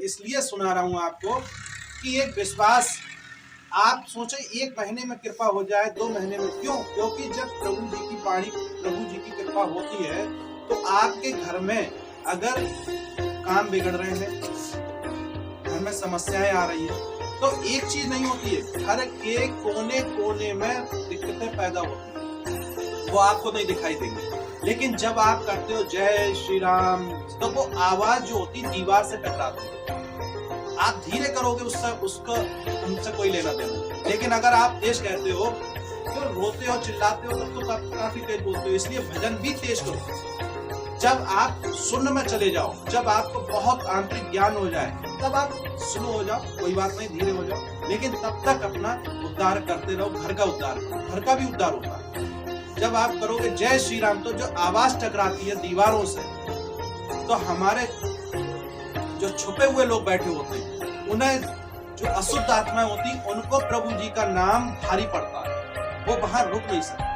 इसलिए सुना रहा हूँ आपको कि एक विश्वास, आप सोचे 1 महीने में कृपा हो जाए, 2 महीने में, क्यों? क्योंकि जब प्रभु जी की वाणी, प्रभु जी की कृपा होती है तो आपके घर में अगर काम बिगड़ रहे हैं, घर में समस्याएं आ रही हैं, तो एक चीज नहीं होती है, घर के कोने कोने में दिक्कतें पैदा होती हैं, वो आपको नहीं दिखाई देंगी। लेकिन जब आप करते हो जय श्री राम, तो वो आवाज जो होती है दीवार से टकराती है। आप धीरे करोगे उसका उनसे कोई लेना देना, लेकिन अगर आप तेज कहते हो तो रोते हो, चिल्लाते हो, तब तो काफी तेज बोलते हो। इसलिए भजन भी तेज करो। जब आप शून्य में चले जाओ, जब आपको बहुत आंतरिक ज्ञान हो जाए, तब आप स्लो हो जाओ, कोई बात नहीं, धीरे हो जाओ, लेकिन तब तक अपना उद्धार करते रहो। घर का उद्धार, घर का भी उद्धार होता है। जब आप करोगे जय श्री राम, तो जो आवाज टकराती है दीवारों से, तो हमारे जो छुपे हुए लोग बैठे होते हैं, उन्हें जो अशुद्ध आत्माएं होती, उनको प्रभु जी का नाम भारी पड़ता है, वो बाहर रुक नहीं सकते।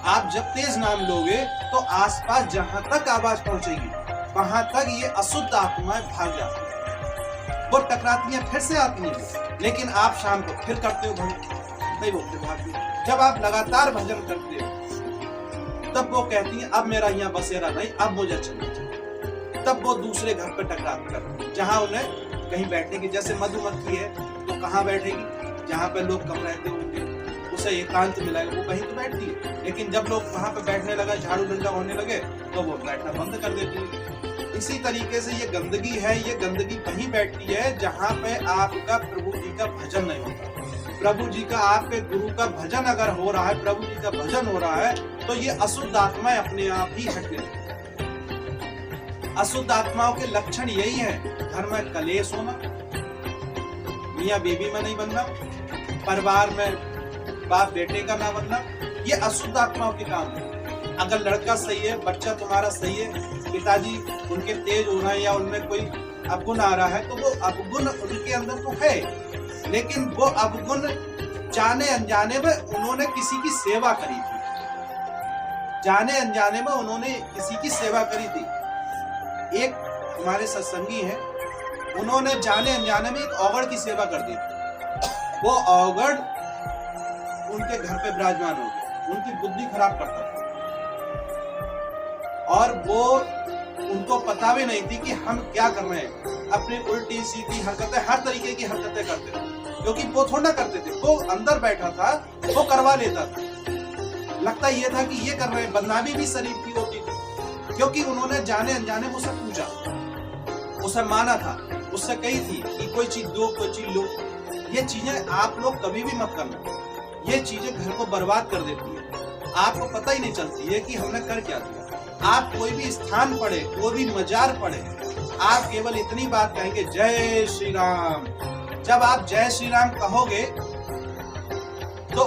आप जब तेज नाम लोगे तो आसपास जहां तक आवाज पहुंचेगी, वहां तक ये अशुद्ध आत्माएं भाग जाती हैं, वो टकराती हैं, फिर से आती हैं। लेकिन आप शाम को फिर करते हो भजन, नहीं बोलते भागती। जब आप लगातार भजन करते हो, तब वो कहती हैं अब मेरा यहाँ बसेरा नहीं, अब मुझे चलना चाहिए। तब वो दूसरे घर पे टकराती है, जहां उन्हें कहीं बैठने की, जैसे मधुमक्खी है तो कहाँ बैठेगी? जहां पे लोग कम रहते होंगे, उसे एकांत मिलेगा, वो कहीं तो बैठती है। लेकिन जब लोग वहां पे बैठने लगा, झाड़ू डंडा होने लगे, तो वो बैठना बंद कर देती है। इसी तरीके से ये गंदगी है, ये गंदगी वहीं बैठती है जहां पे आपका प्रभु जी का भजन नहीं होता। प्रभु जी का, आपके गुरु का भजन अगर हो रहा है, प्रभु जी का भजन हो रहा है, तो ये अशुद्ध आत्माएं अपने आप ही हटने लगती। अशुद्ध आत्माओं के लक्षण यही है, घर में कलेश होना, मियाँ बीवी में नहीं बनना, परिवार में बाप बेटे का ना बनना, ये अशुद्ध आत्माओं के काम है। अगर लड़का सही है, बच्चा तुम्हारा सही है, पिताजी उनके तेज हो रहे हैं या उनमें कोई अवगुण आ रहा है, तो वो अवगुण उनके अंदर तो है, लेकिन वो अवगुण जाने अनजाने में उन्होंने किसी की सेवा करी थी, जाने अनजाने में उन्होंने किसी की सेवा करी थी। एक हमारे सत्संगी हैं, उन्होंने जाने अनजाने में एक औगड़ की सेवा कर दी थी। वो औगड़ उनके घर पे विराजमान हो गया, उनकी बुद्धि खराब करता था, और वो उनको पता भी नहीं थी कि हम क्या कर रहे हैं। अपनी उल्टी सीधी हरकतें, हर तरीके की हरकतें करते थे, क्योंकि वो थोड़ा करते थे, वो अंदर बैठा था, वो करवा लेता था। लगता ये था कि ये कर रहे हैं, बदनामी भी शरीर की होती थी, क्योंकि उन्होंने जाने अनजाने मुझसे पूछा, उसे माना था, उससे कही थी कि कोई चीज दो, कोई चीज लो। ये चीजें आप लोग कभी भी मत करना, ये चीजें घर को बर्बाद कर देती है। आपको पता ही नहीं चलती है कि हमने कर क्या दिया। आप कोई भी स्थान पढ़े, कोई भी मजार पढ़े, आप केवल इतनी बात कहेंगे जय श्री राम। जब आप जय श्री राम कहोगे तो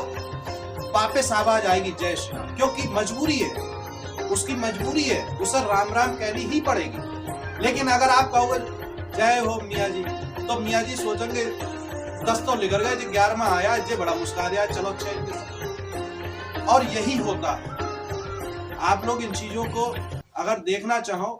वापस आवाज आएगी जय श्री राम, क्योंकि मजबूरी है, उसकी मजबूरी है, उसे राम राम कहनी ही पड़ेगी। लेकिन अगर आप कहोगे जय हो मियाँ जी, तो मियाँ जी सोचेंगे 10 तो निकल गए, 11वां आया, ये बड़ा मुस्कुरा दिया, चलो अच्छा। और यही होता है। आप लोग इन चीजों को अगर देखना चाहो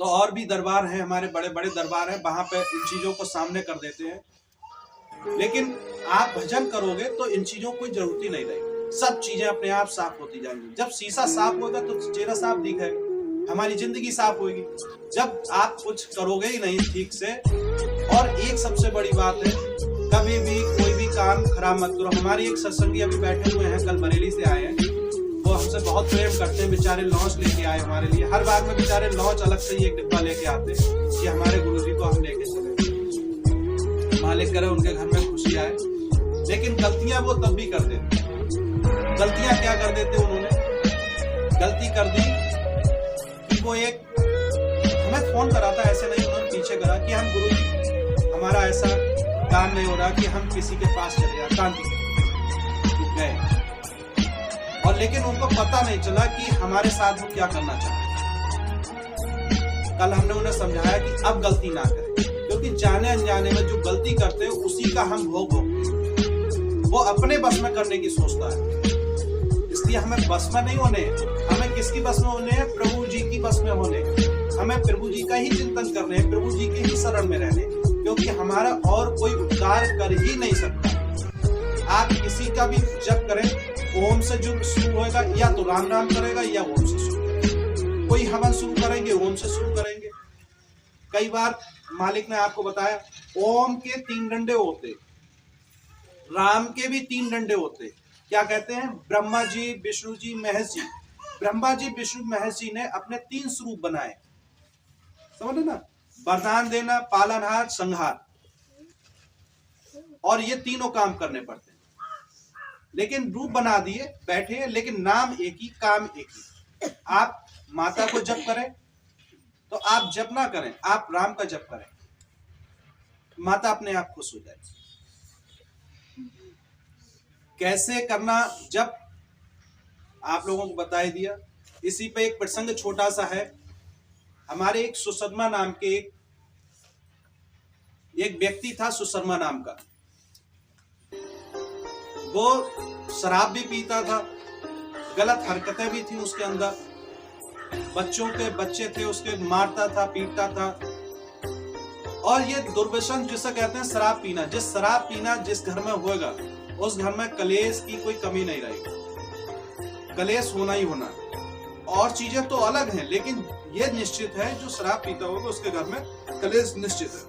तो और भी दरबार हैं, हमारे बड़े बड़े दरबार हैं, वहां पे इन चीजों को सामने कर देते हैं। लेकिन आप भजन करोगे तो इन चीजों की जरूरत ही नहीं रहेगी, सब चीजें अपने आप साफ होती जाएंगी। जब शीशा साफ होगा तो चेहरा साफ दिखेगा, हमारी जिंदगी साफ होगी। जब आप कुछ करोगे ही नहीं ठीक से, और एक सबसे बड़ी बात है, कभी भी कोई भी काम खराब मत करो। हमारी एक सत्संगी अभी बैठे हुए हैं, कल बरेली से आए हैं, वो हमसे बहुत प्रेम करते हैं, बेचारे लॉन्च लेके आए हमारे लिए। हर बार में बेचारे लॉन्च अलग से ही एक डिब्बा लेके आते हैं कि हमारे गुरुजी को हम लेके चले, मालिक करे उनके घर में खुशी आए। लेकिन गलतियां वो तब भी कर देते। गलतियां क्या कर देते, उन्होंने गलती कर दी कि वो एक हमें फोन करा था, ऐसे नहीं, उन्होंने पीछे करा कि हम गुरुजी हमारा ऐसा काम नहीं हो रहा कि हम किसी के पास चले जाए, शांति गए। और लेकिन उनको पता नहीं चला कि हमारे साथ वो क्या करना चाहते। कल हमने उन्हें समझाया कि अब गलती ना करें, क्योंकि जाने अनजाने में जो गलती करते हैं उसी का हम भोग भोगते हैं। वो अपने बस में करने की सोचता है, इसलिए हमें बस में नहीं होने, हमें किसकी बस में होने हैं? प्रभु जी की बस में होने। हमें प्रभु जी का ही चिंतन करने हैं, प्रभु जी के ही शरण में रहने, क्योंकि हमारा और कोई उद्धार कर ही नहीं सकता। आप किसी का भी जप करें, ओम से जो शुरू होएगा, या तो राम राम करेगा या ओम से शुरू करेगा। कोई हवन शुरू करेंगे ओम से शुरू करेंगे। कई बार मालिक ने आपको बताया ओम के 3 डंडे होते, राम के भी 3 डंडे होते। क्या कहते हैं? ब्रह्मा जी, विष्णु जी, महेश जी। ब्रह्मा जी, विष्णु, महेश जी ने अपने 3 स्वरूप बनाए, समझ ना, वरदान देना, पालनहार, संहार, और ये तीनों काम करने पड़ते हैं। लेकिन रूप बना दिए, बैठे हैं, लेकिन नाम एक ही, काम एक ही। आप माता को जप करें तो आप जप ना करें, आप राम का जप करें, माता अपने आप खुश हो जाएगी। कैसे करना जप आप लोगों को बता ही दिया। इसी पे एक प्रसंग छोटा सा है। हमारे एक सुशर्मा नाम के एक व्यक्ति था, सुशर्मा नाम का। वो शराब भी पीता था, गलत हरकतें भी थी उसके अंदर, बच्चों के बच्चे थे उसके मारता था, पीटता था। और ये दुर्व्यसन जिसे कहते हैं शराब पीना, शराब पीना जिस घर में होगा उस घर में कलेश की कोई कमी नहीं रहेगी, कलेश होना ही होना। और चीजें तो अलग हैं, लेकिन ये निश्चित है जो शराब पीता होगा उसके घर में कलेश निश्चित है।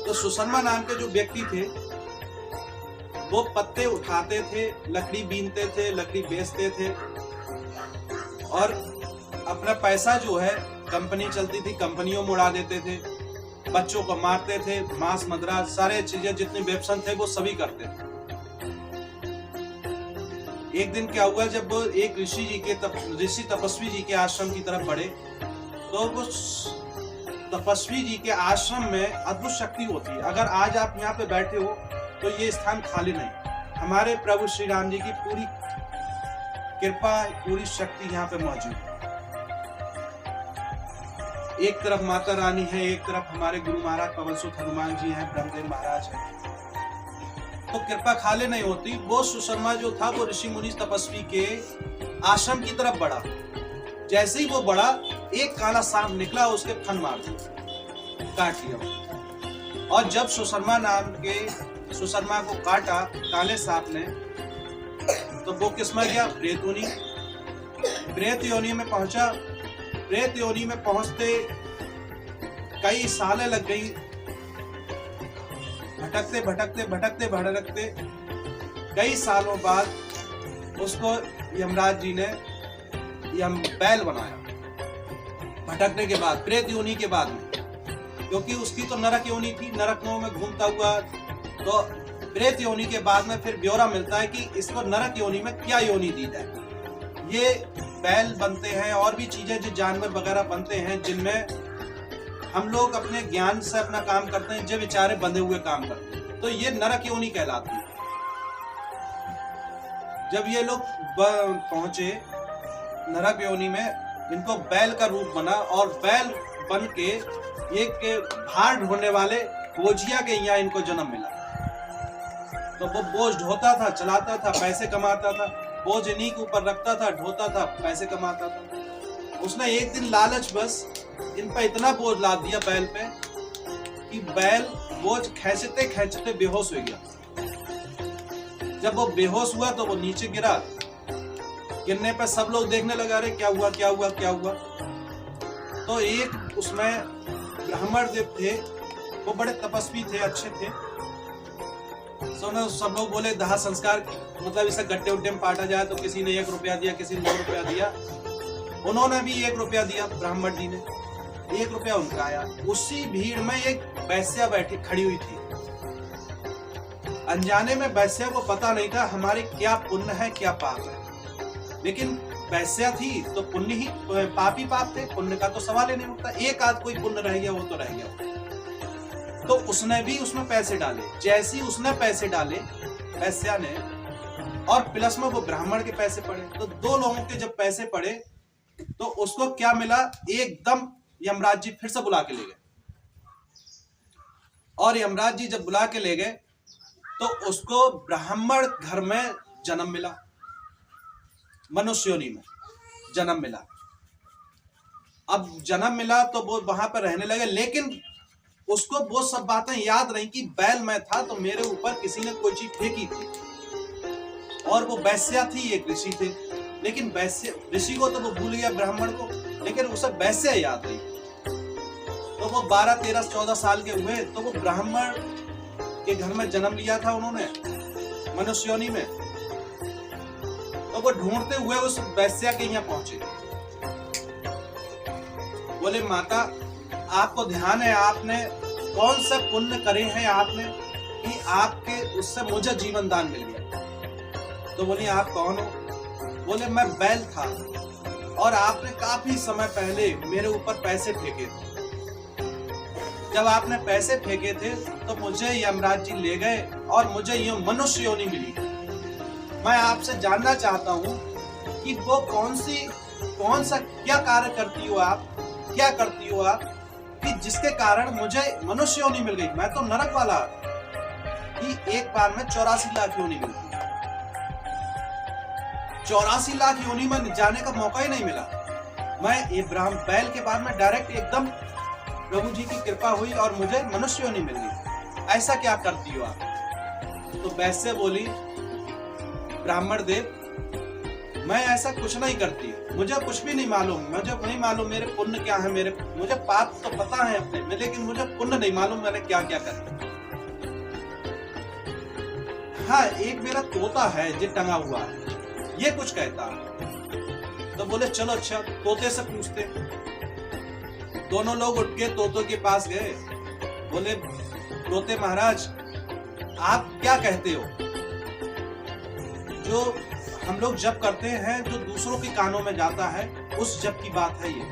तो सुशर्मा नाम के जो व्यक्ति थे वो पत्ते उठाते थे, लकड़ी बीनते थे, लकड़ी बेचते थे, और अपना पैसा जो है, कंपनी चलती थी, कंपनियों में उड़ा देते थे, बच्चों को मारते थे, मांस मदिरा सारे चीजें जितने व्यसन थे वो सभी करते थे। एक दिन क्या हुआ, जब वो एक ऋषि तपस्वी जी के आश्रम की तरफ बढ़े, तो वो तपस्वी जी के आश्रम में अद्भुत शक्ति होती है। अगर आज आप यहाँ पे बैठे हो तो ये स्थान खाली नहीं, हमारे प्रभु श्री राम जी की पूरी कृपा, पूरी शक्ति यहाँ पे मौजूद है। एक तरफ माता रानी है, एक तरफ हमारे गुरु महाराज पवन सुत हनुमान जी हैं, ब्रह्मदेव महाराज हैं, तो कृपा खाले नहीं होती। वो सुशर्मा जो था वो ऋषि मुनि तपस्वी के आश्रम की तरफ बढ़ा। जैसे ही वो बढ़ा, एक काला सांप निकला, उसके फन मार दिया, काट लिया। और जब सुशर्मा को काटा काले सांप ने, तो वो किसमें गया? प्रेत योनि। प्रेत योनि में पहुंचा। प्रेत योनि में पहुंचते कई सालें लग गई, भटकते भटकते भटकते भटकते कई सालों बाद उसको यमराज जी ने बैल बनाया। भटकने के बाद, प्रेत योनि के बाद में, क्योंकि उसकी तो नरक योनि थी, नरक में घूमता हुआ, तो प्रेत योनि के बाद में फिर ब्यौरा मिलता है कि इसको नरक योनि में क्या योनि दी जाए। ये बैल बनते हैं और भी चीजें जो जानवर वगैरह बनते हैं, जिनमें हम लोग अपने ज्ञान से अपना काम करते हैं, जो बेचारे बंधे हुए काम करते हैं, तो ये नरक योनि कहलाती है। जब ये लोग पहुंचे नरक योनि में, इनको बैल का रूप बना, और बैल बन के एक भार ढोने वाले बोझिया के यहाँ इनको जन्म मिला। तो वो बोझ ढोता था, चलाता था, पैसे कमाता था, बोझ इन्हीं के ऊपर रखता था, ढोता था, पैसे कमाता था। उसने एक दिन लालच बस इन पर इतना बोझ लाद दिया बैल पे कि बैल बोझ खींचते खींचते बेहोश हो गया। जब वो बेहोश हुआ तो वो नीचे गिरा। गिरने पर सब लोग देखने लगा, रहे क्या हुआ क्या हुआ क्या हुआ। तो एक उसमें ब्राह्मण देव थे, वो बड़े तपस्वी थे, अच्छे थे। सब लोग बोले दाह संस्कार, मतलब इसे गड्ढे उड्ढे में पाटा जाए, तो किसी ने 1 रुपया दिया, किसी ने 2 रुपया दिया। उन्होंने भी 1 रुपया दिया, ब्राह्मण जी ने 1 रुपया उनका आया। उसी भीड़ में एक वैश्या बैठी खड़ी हुई थी। अनजाने में वैश्या को पता नहीं था हमारे क्या पुण्य है क्या पाप है, लेकिन वैश्या थी तो पुण्य ही, पाप ही पाप थे, पुण्य का तो सवाल ही नहीं उठता। एक आध कोई पुण्य रह गया वो तो रह गया। तो उसने भी उसमें पैसे डाले। जैसे ही उसने पैसे डाले वैश्या ने, और प्लस में वो ब्राह्मण के पैसे पड़े, तो 2 लोगों के जब पैसे पड़े तो उसको क्या मिला, एकदम यमराज जी फिर से बुला के ले गए। और यमराज जी जब बुला के ले गए तो उसको ब्राह्मण घर में जन्म मिला, मनुष्य योनि में जन्म मिला। अब जन्म मिला तो वो वहां पर रहने लगे, लेकिन उसको वो सब बातें याद रही कि बैल मैं था तो मेरे ऊपर किसी ने कोई चीज फेंकी थी, और वो वैश्या थी, एक ऋषि थे, लेकिन वैश्य ऋषि को तो वो भूल गया, ब्राह्मण को, लेकिन उसे वैश्या याद रही। तो वो 12, 13, 14 साल के हुए तो वो ब्राह्मण के घर में जन्म लिया था उन्होंने, मनुष्य योनि में। तो वो ढूंढते हुए उस वैश्या के यहाँ पहुंचे। बोले माता आपको ध्यान है, आपने कौन से पुण्य करे हैं आपने कि आपके उससे मुझे जीवन दान मिल गया। तो बोली आप कौन हो? बोले मैं बैल था और आपने काफी समय पहले मेरे ऊपर पैसे फेंके थे। जब आपने पैसे फेंके थे तो मुझे यमराज जी ले गए और मुझे ये मनुष्य योनि मिली। मैं आपसे जानना चाहता हूँ कि वो कौन सा क्या कार्य करती हो आप, क्या करती हो आप कि जिसके कारण मुझे मनुष्य योनि मिल गई। मैं तो नरक वाला कि एक बार में 84 लाख योनि मिलती, 84 लाख योनि में जाने का मौका ही नहीं मिला। मैं ये ब्राह्मण बैल के बाद में डायरेक्ट एकदम प्रभु जी की कृपा हुई और मुझे मनुष्य योनि मिल गई। ऐसा क्या करती हो आप? तो वैसे बोली ब्राह्मण देव मैं ऐसा कुछ नहीं करती, मुझे कुछ भी नहीं मालूम, मुझे नहीं मालूम मेरे पुण्य क्या है, मुझे पाप तो पता है अपने में, लेकिन मुझे पुण्य नहीं मालूम मैंने क्या क्या कर। हाँ एक मेरा तोता है जो टंगा हुआ है, ये कुछ कहता है। तो बोले चलो अच्छा तोते से पूछते। दोनों लोग उठ के तोतों के पास गए। बोले तोते महाराज आप क्या कहते हो? जो हम लोग जप करते हैं जो दूसरों के कानों में जाता है उस जप की बात है ये।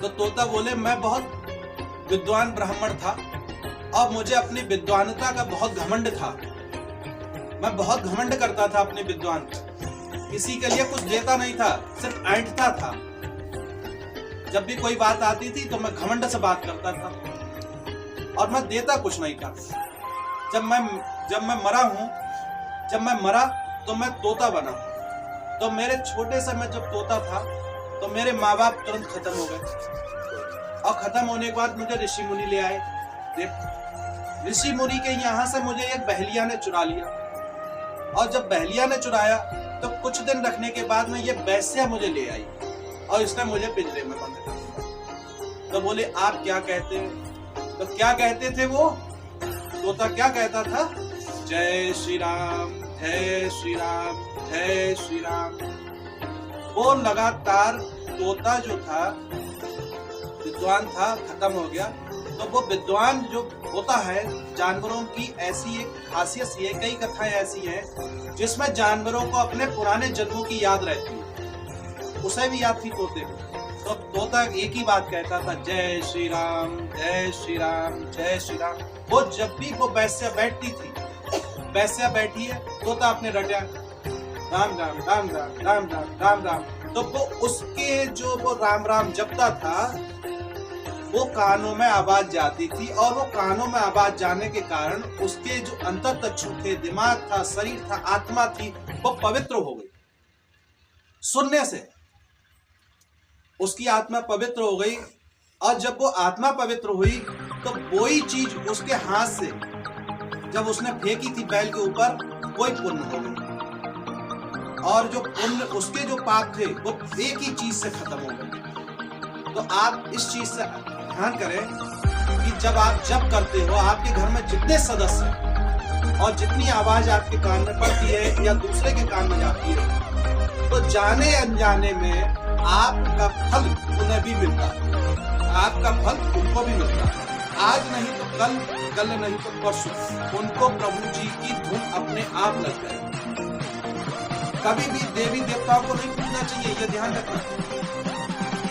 तो तोता बोले मैं बहुत विद्वान ब्राह्मण था और मुझे अपनी विद्वानता का बहुत घमंड था। मैं बहुत घमंड करता था अपने विद्वान का, किसी के लिए कुछ देता नहीं था, सिर्फ ऐंठता था। जब भी कोई बात आती थी तो मैं घमंड से बात करता था और मैं देता कुछ नहीं था। जब मैं मरा तो मैं तोता बना। तो मेरे छोटे से मैं जब तोता था तो मेरे माँ बाप तुरंत खत्म हो गए और खत्म होने के बाद मुझे ऋषि मुनि ले आए। ऋषि मुनि के यहाँ से मुझे एक बहलिया ने चुरा लिया और जब बहलिया ने चुराया तो कुछ दिन रखने के बाद में ये वैश्या मुझे ले आई और इसने मुझे पिंजरे में बंद कर दिया। तो बोले आप क्या कहते हैं? तो क्या कहते थे वो तोता, क्या कहता था? जय श्री राम, जय श्री राम, जय श्री राम। वो लगातार तोता जो था विद्वान था, खत्म हो गया। तो वो विद्वान जो होता है, जानवरों की ऐसी एक खासियत है, कई कथाएं ऐसी हैं जिसमें जानवरों को अपने पुराने जन्मों की याद रहती है। उसे भी याद थी तोते को। तो तोता एक ही बात कहता था जय श्री राम, जय श्री राम, जय श्री राम। वो जब भी वो वैश्या बैठती थी, वैश्या बैठी है, तोता अपने रटा राम राम राम राम राम राम राम राम। तो वो उसके जो वो राम राम जपता था वो कानों में आवाज जाती थी और वो कानों में आवाज जाने के कारण उसके जो अंतर्चक्षु थे, दिमाग था, शरीर था, आत्मा थी, वो पवित्र हो गई। सुनने से उसकी आत्मा पवित्र हो गई और जब वो आत्मा पवित्र हुई तो वही चीज उसके हाथ से जब उसने फेंकी थी बैल के ऊपर वही पुण्य हो गई और जो पुण्य उसके जो पाप थे वो एक ही चीज से खत्म हो गए। तो आप इस चीज से ध्यान करें कि जब आप जप करते हो, आपके घर में जितने सदस्य हैं और जितनी आवाज आपके कान में पड़ती है या दूसरे के कान में जाती है, तो जाने अनजाने में आपका फल उन्हें भी मिलता है, आपका फल उनको भी मिलता है। आज नहीं तो कल, कल नहीं तो परसों उनको प्रभु जी की धुन अपने आप लग जाए। कभी भी देवी देवताओं को नहीं पूछना चाहिए, ये ध्यान रखना।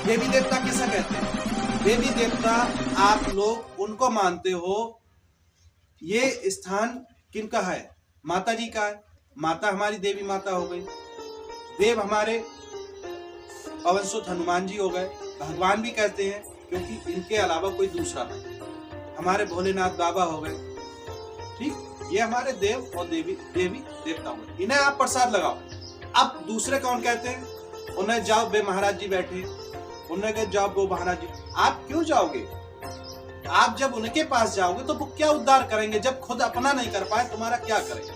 देवी देवता किसे कहते हैं? देवी देवता आप लोग उनको मानते हो, ये स्थान किनका है? माता जी का है। माता हमारी देवी माता हो गई। देव हमारे पवन सुत हनुमान जी हो गए। भगवान भी कहते हैं क्योंकि इनके अलावा कोई दूसरा नहीं। हमारे भोलेनाथ बाबा हो गए। ठीक, ये हमारे देव और देवी देवता हो गए। इन्हें आप प्रसाद लगाओ। अब दूसरे कौन कहते हैं? उन्हें जाओ बे महाराज जी बैठे, उन्होंने कहा जाओ वो महाराज जी। आप क्यों जाओगे? आप जब उनके पास जाओगे तो वो क्या उद्धार करेंगे? जब खुद अपना नहीं कर पाए तुम्हारा क्या करेंगे?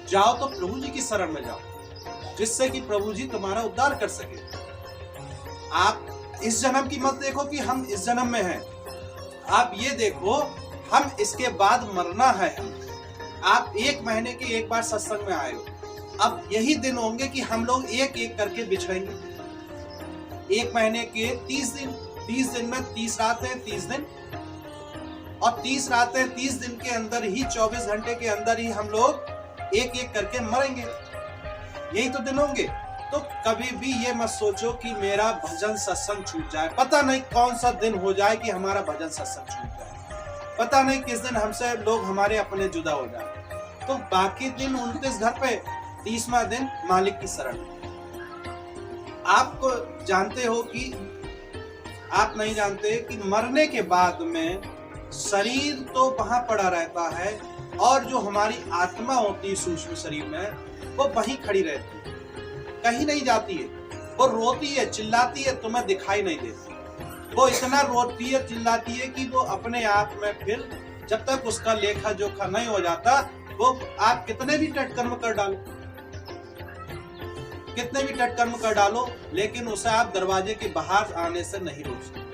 जाओ तो प्रभु जी की शरण में जाओ, जिससे कि प्रभु जी तुम्हारा उद्धार कर सके। आप इस जन्म की मत देखो कि हम इस जन्म में हैं, आप ये देखो हम इसके बाद मरना है। आप 1 महीने के एक बार सत्संग में आए हो, अब यही दिन होंगे कि हम लोग एक एक करके बिछड़ेंगे। 1 महीने के 30 दिन, 30 दिन में 30 रातें 30 दिन, और 30 रातें 30 दिन के अंदर ही 24 घंटे के अंदर ही हम लोग एक एक करके मरेंगे। यही तो दिन होंगे। तो कभी भी ये मत सोचो कि मेरा भजन सत्संग छूट जाए। पता नहीं कौन सा दिन हो जाए कि हमारा भजन सत्संग छूट जाए, पता नहीं किस दिन हमसे लोग हमारे अपने जुदा हो जाए। तो बाकी दिन 29 घर पे, 30वां दिन मालिक की शरण। आप जानते हो कि आप नहीं जानते कि मरने के बाद में शरीर तो वहां पड़ा रहता है, और जो हमारी आत्मा होती है सूक्ष्म शरीर में, वो वहीं खड़ी रहती है, कहीं नहीं जाती है। वो रोती है, चिल्लाती है, तुम्हें दिखाई नहीं देती। वो इतना रोती है, चिल्लाती है कि वो अपने आप में फिर जब तक उसका लेखा जोखा नहीं हो जाता, वो आप कितने भी टटकर्म कर डालो, कितने भी टटकर्म कर डालो, लेकिन उसे आप दरवाजे के बाहर आने से नहीं रोक सकते।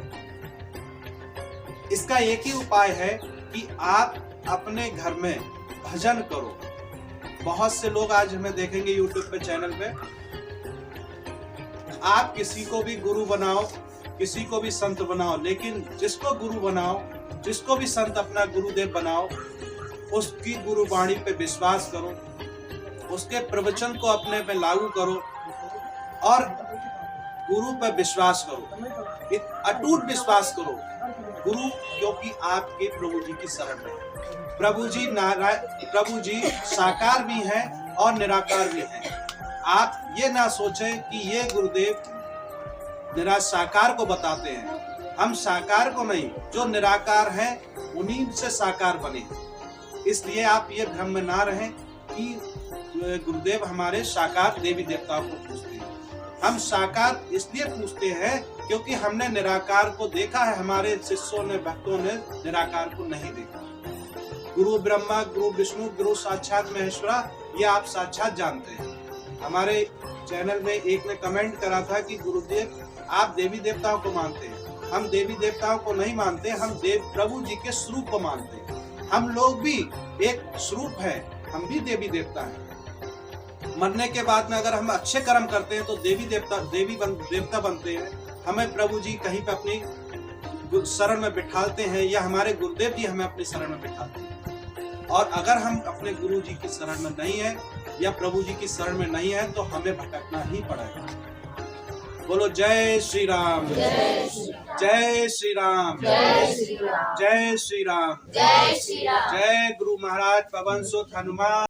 इसका एक ही उपाय है कि आप अपने घर में भजन करो। बहुत से लोग आज हमें देखेंगे यूट्यूब पे, चैनल पे, आप किसी को भी गुरु बनाओ, किसी को भी संत बनाओ, लेकिन जिसको गुरु बनाओ, जिसको भी संत अपना गुरुदेव बनाओ, उसकी गुरुवाणी पे विश्वास करो, उसके प्रवचन को अपने पे लागू करो और गुरु पे विश्वास करो, एक अटूट विश्वास करो। गुरु क्योंकि आपके प्रभु जी की शरण में, प्रभु जी साकार भी हैं और निराकार भी हैं। आप ये ना सोचें कि ये गुरुदेव साकार को बताते हैं, हम साकार को नहीं, जो निराकार हैं उन्हीं से साकार बने। इसलिए आप ये भ्रम में ना रहें कि गुरुदेव हमारे साकार देवी देवताओं को पूछते हैं। हम साकार इसलिए पूछते हैं क्योंकि हमने निराकार को देखा है, हमारे शिष्यों ने, भक्तों ने निराकार को नहीं देखा। गुरु ब्रह्मा, गुरु विष्णु, गुरु साक्षात महेश्वरा, ये आप साक्षात जानते हैं। हमारे चैनल में एक ने कमेंट करा था कि गुरुदेव आप देवी देवताओं को मानते हैं। हम देवी देवताओं को नहीं मानते, हम देव प्रभु जी के स्वरूप को मानते हैं। हम लोग भी एक स्वरूप है, हम भी देवी देवता हैं। मरने के बाद में अगर हम अच्छे कर्म करते हैं तो देवी देवता बनते हैं। हमें प्रभु जी कहीं पे अपनी शरण में बिठाते हैं, या हमारे गुरुदेव जी हमें अपनी शरण में बिठाते हैं। और अगर हम अपने गुरु जी की शरण में नहीं है या प्रभु जी की शरण में नहीं है तो हमें भटकना ही पड़ेगा। बोलो जय श्री राम, जय श्री राम, जय श्री राम, जय गुरु महाराज पवन सुत हनुमान।